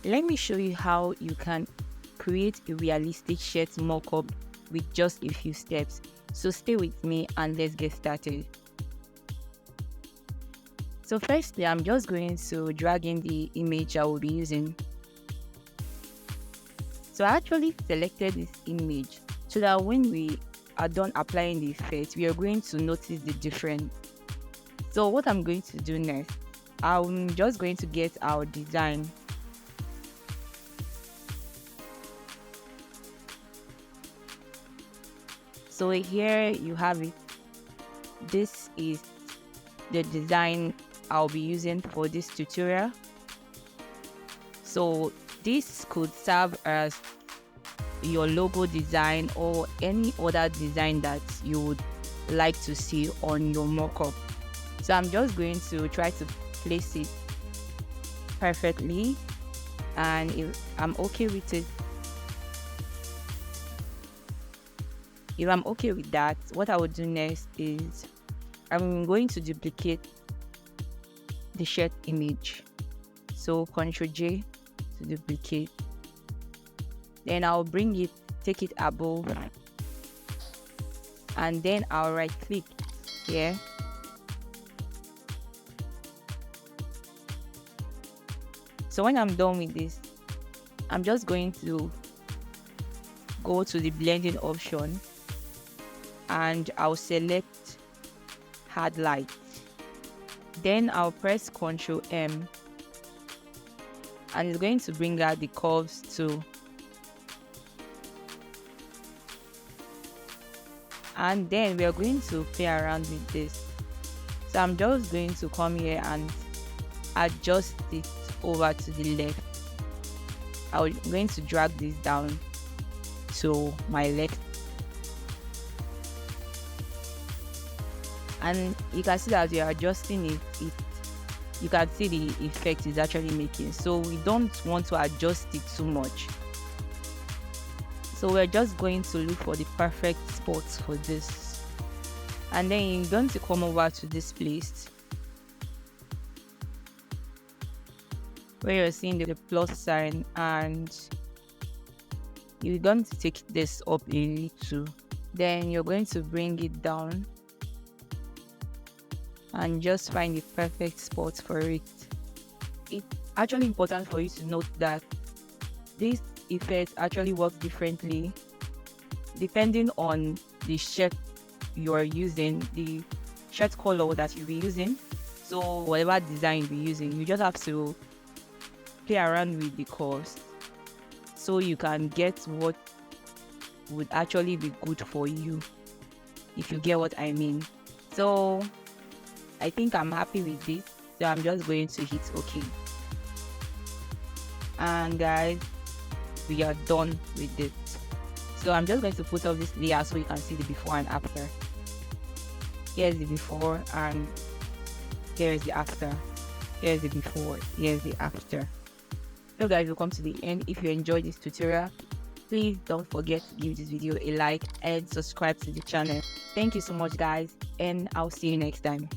Let me show you how you can create a realistic shirt mockup with just a few steps. So stay with me and let's get started. So firstly, I'm just going to drag in the image I will be using. So I actually selected this image so that when we are done applying the effect, we are going to notice the difference. So what I'm going to do next, I'm just going to get our design. So here you have it. This is the design I'll be using for this tutorial. So this could serve as your logo design or any other design that you would like to see on your mockup. So I'm just going to try to place it perfectly, and if I'm okay with it, if I'm okay with that, what I would do next is I'm going to duplicate the shirt image. So Ctrl J to duplicate. Then I'll bring it, take it above, and then I'll right click here. So when I'm done with this, I'm just going to go to the blending option and I'll select hard light. Then I'll press Ctrl M and it's going to bring out the curves too. And then we are going to play around with this. So I'm just going to come here and adjust it over to the left. I'm going to drag this down to my left. And you can see that we are adjusting it, you can see the effect is actually making. So we don't want to adjust it too much. So we're just going to look for the perfect spots for this. And then you're going to come over to this place where you're seeing the plus sign, and you're going to take this up a little. Then you're going to bring it down and just find the perfect spot for it. It's actually important for you to note that this effect actually works differently depending on the shirt you are using, the shirt color that you'll be using. So whatever design you'll be using, you just have to play around with the colors so you can get what would actually be good for you, if you get what I mean. So I think I'm happy with this, so I'm just going to hit OK. And guys, we are done with this. So I'm just going to put up this layer so you can see the before and after. Here's the before and here's the after. Here's the before, here's the after. So guys, we've come to the end. If you enjoyed this tutorial, please don't forget to give this video a like and subscribe to the channel. Thank you so much guys, and I'll see you next time.